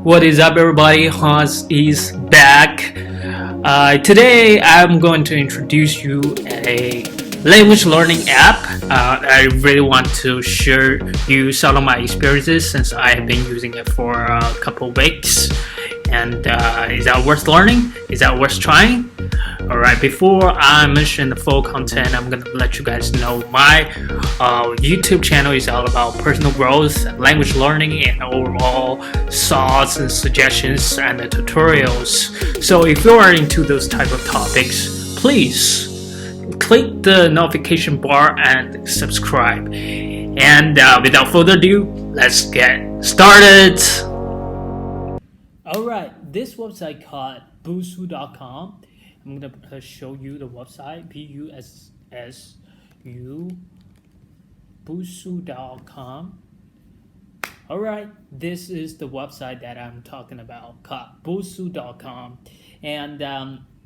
What is up, everybody? Hans is back. Today, I'm going to introduce you a language learning app. I really want to share you some of my experiences since I have been using it for a couple of weeks. And is that worth learning? Is that worth trying? Alright, before I mention the full content, I'm gonna let you guys know my YouTube channel is all about personal growth, language learning, and overall thoughts and suggestions and the tutorials. So if you are into those type of topics, please click the notification bar and subscribe. And without further ado, let's get started. Alright, this website called Busuu.com. I'm gonna show you the website, Bussu, Busuu.com. Alright, this is the website that I'm talking about, called Busuu.com. And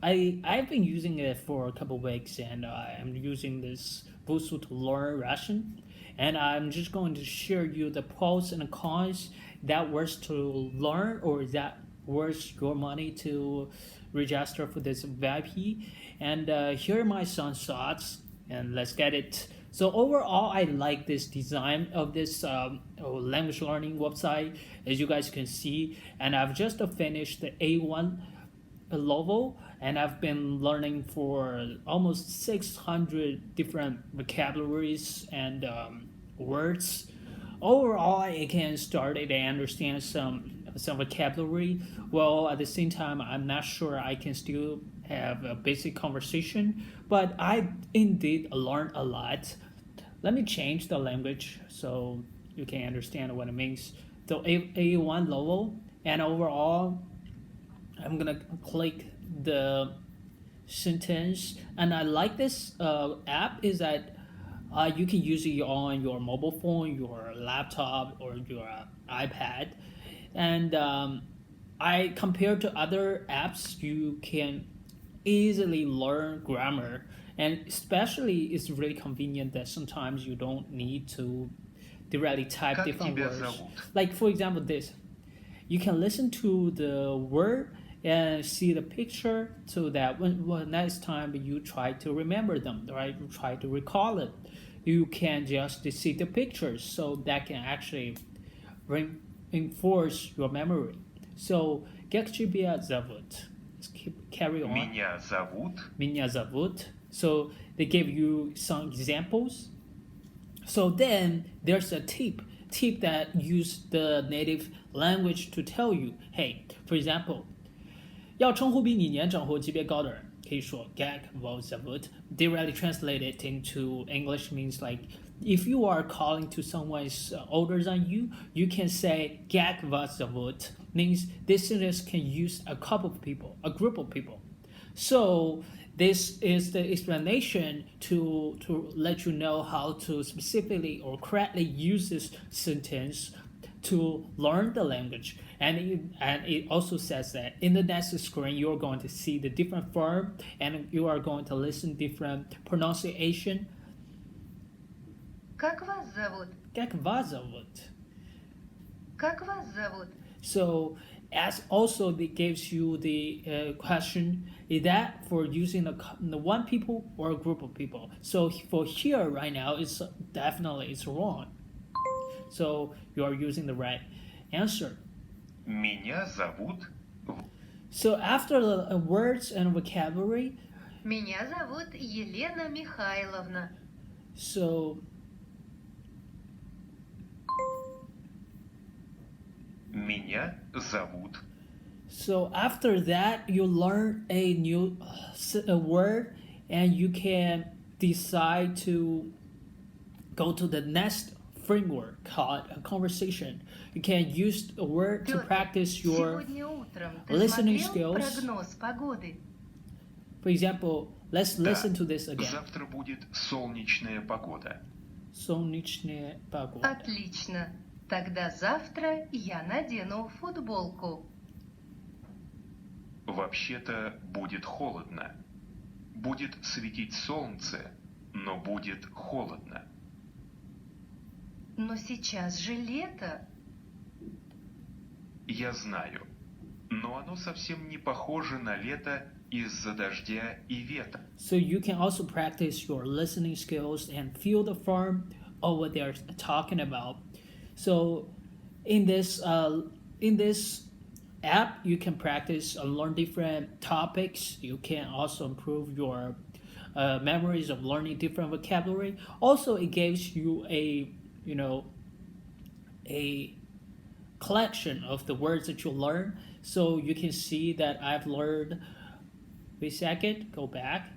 I've been using it for a couple weeks, and I'm using this Busuu to learn Russian. And I'm just going to share you the pros and cons that worth to learn or that worth your money to register for this VIP. And here are my son's thoughts, and let's get it. So overall, I like this design of this language learning website, as you guys can see. And I've just finished the A1 level, and I've been learning for almost 600 different vocabularies and words. Overall, I can start to understand some vocabulary. Well, at the same time, I'm not sure I can still have a basic conversation, but I indeed learned a lot. Let me change the language so you can understand what it means. So A1 level, and overall, I'm gonna click the sentence, and I like this app is that you can use it on your mobile phone, your laptop, or your iPad. And I compared to other apps, you can easily learn grammar, and especially it's really convenient that sometimes you don't need to directly type Как different тебя words. зовут? Like for example, this you can listen to the word and see the picture so that when next time you try to remember them, right? You try to recall it. You can just see the pictures, so that can actually reinforce your memory. So, как тебя зовут? Let's carry on. Меня зовут. Меня зовут. So they give you some examples. So then there's a tip that use the native language to tell you, hey, for example, 要称呼比你年长或级别高的人，可以说 "как вас зовут". Directly translated into English means like if you are calling to someone older than you, you can say "как вас зовут". Means this sentence can use a couple of people, a group of people. So this is the explanation to let you know how to specifically or correctly use this sentence to learn the language. And it also says that in the next screen you're going to see the different form, and you are going to listen different pronunciation. Как вас зовут? Как вас зовут? Как вас зовут? So as also it gives you the question, is that for using the one people or a group of people? So for here right now, it's definitely it's wrong. So you are using the right answer. Меня зовут. So after the words and vocabulary, Меня зовут Елена Михайловна. so Меня зовут. so after that you learn a new word, and you can decide to go to the next framework called a conversation. You can use a word to Петр, practice your сегодня утром ты listening смотрел skills. прогноз погоды? For example, let's Да. listen to this again. Завтра будет солнечная погода. Солнечная погода. Отлично. Тогда завтра я надену футболку. Вообще-то будет холодно. Будет светить солнце, но будет холодно. Но сейчас же лето. я знаю, но оно совсем не похоже на лето из-за дождя и ветра. So you can also practice your listening skills and feel the form of what they're talking about. So in this app, you can practice and learn different topics. You can also improve your memories of learning different vocabulary. Also, it gives you a collection of the words that you learn. So you can see that I've learned. Wait a second, go back.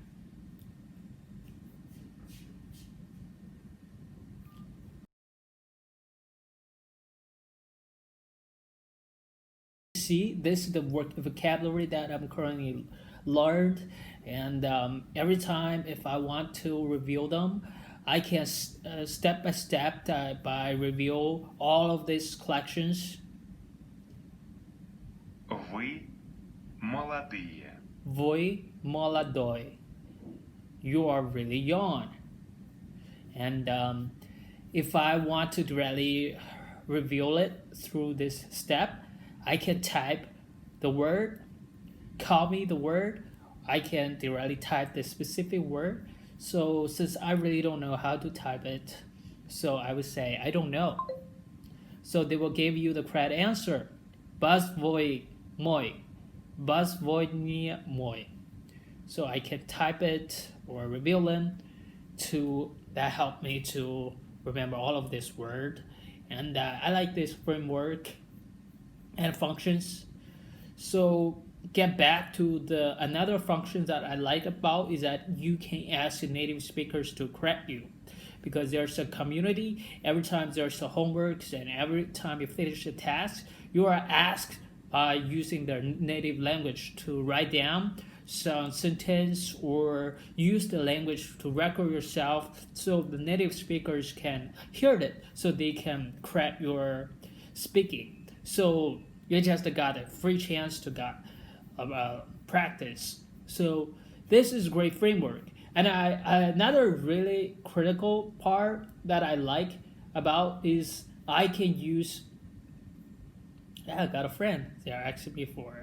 See, this is the vocabulary that I'm currently learned, and every time if I want to review them, I can step by step by review all of these collections. Вы молодые. Voi молодой. You are really young. And if I want to directly reveal it through this step, I can type the word, copy the word. I can directly type the specific word. So since I really don't know how to type it, so I would say I don't know. So they will give you the correct answer. Bus voi moi. Bus voi moi. So I can type it or reveal them to that help me to remember all of this word. And I like this framework and functions. So get back to the another function that I like about is that you can ask the native speakers to correct you, because there's a community. Every time there's a homework and every time you finish a task, you are asked using their native language to write down some sentence or use the language to record yourself so the native speakers can hear it, so they can correct your speaking. So you just got a free chance to get practice. So this is a great framework. And another really critical part that I like about is I can use. Yeah, I got a friend. They are asking me for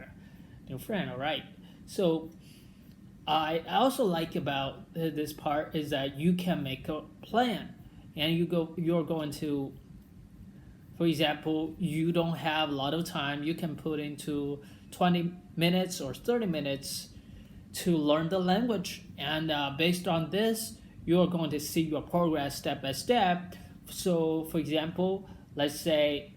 a new friend. All right. So I also like about this part is that you can make a plan, and you're going to, for example, you don't have a lot of time, you can put into 20 minutes or 30 minutes to learn the language. And based on this, you're going to see your progress step by step. So, for example, let's say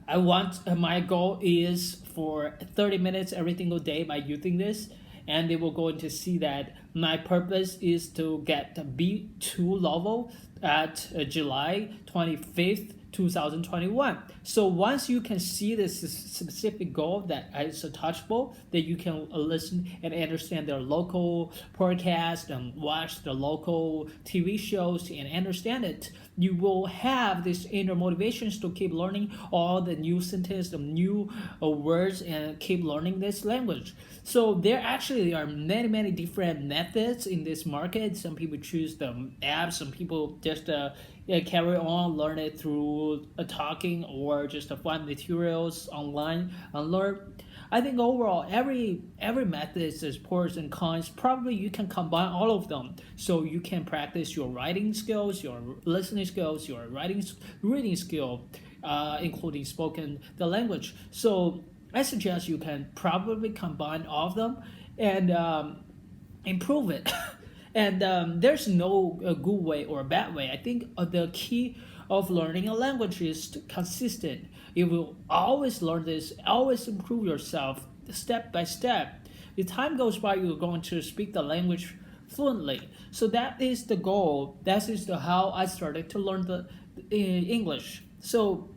my goal is for 30 minutes every single day by using this, and they will going to see that my purpose is to get the B2 level at July 25th 2021. So once you can see this specific goal that is touchable, that you can listen and understand their local podcast and watch the local TV shows and understand it, you will have this inner motivations to keep learning all the new sentences, the new words, and keep learning this language. So there are many different methods in this market. Some people choose the apps, some people just carry on, learn it through talking or just find materials online and learn. I think overall, every method is pros and cons. Probably you can combine all of them, so you can practice your writing skills, your listening skills, your reading skill, including spoken the language. So I suggest you can probably combine all of them and improve it. And there's no good way or bad way. I think the key of learning a language is consistent. You will always learn this, always improve yourself step by step. The time goes by, you're going to speak the language fluently. So that is the goal. That is how I started to learn the English. So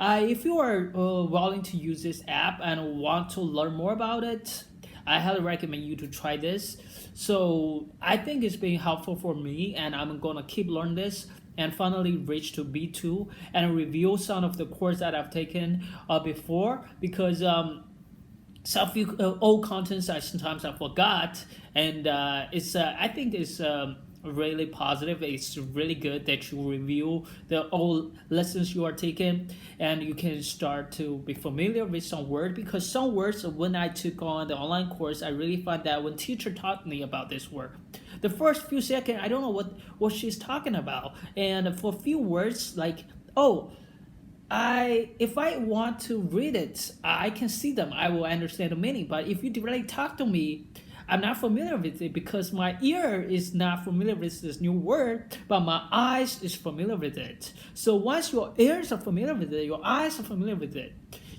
if you are willing to use this app and want to learn more about it, I highly recommend you to try this. So I think it's been helpful for me, and I'm gonna keep learning this and finally reach to B2 and review some of the course that I've taken before, because some few old contents I sometimes I forgot, and I think it's really positive. It's really good that you review the old lessons you are taking, and you can start to be familiar with some words, because some words when I took on the online course, I really find that when teacher taught me about this word, the first few seconds I don't know what she's talking about, and for a few words like, oh, if I want to read it, I can see them. I will understand the meaning. But if you directly talk to me, I'm not familiar with it because my ear is not familiar with this new word, but my eyes is familiar with it. So once your ears are familiar with it, your eyes are familiar with it,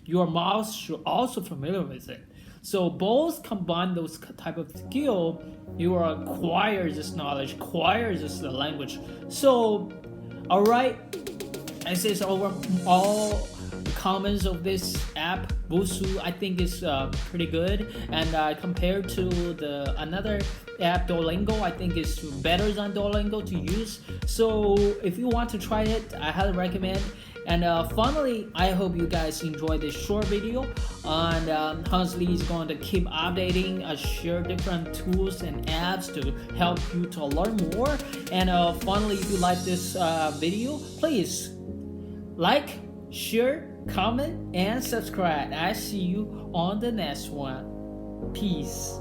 your mouth should also familiar with it. So both combine those type of skill, you are acquire this knowledge, acquire this language. So, all right. This is over all comments of this app. Busuu, I think is pretty good, and compared to the another app, Duolingo, I think is better than Duolingo to use. So if you want to try it, I highly recommend. And finally, I hope you guys enjoy this short video. And Hansley is going to keep updating, share different tools and apps to help you to learn more. And finally, if you like this video, please like, share, comment, and subscribe. I see you on the next one. Peace.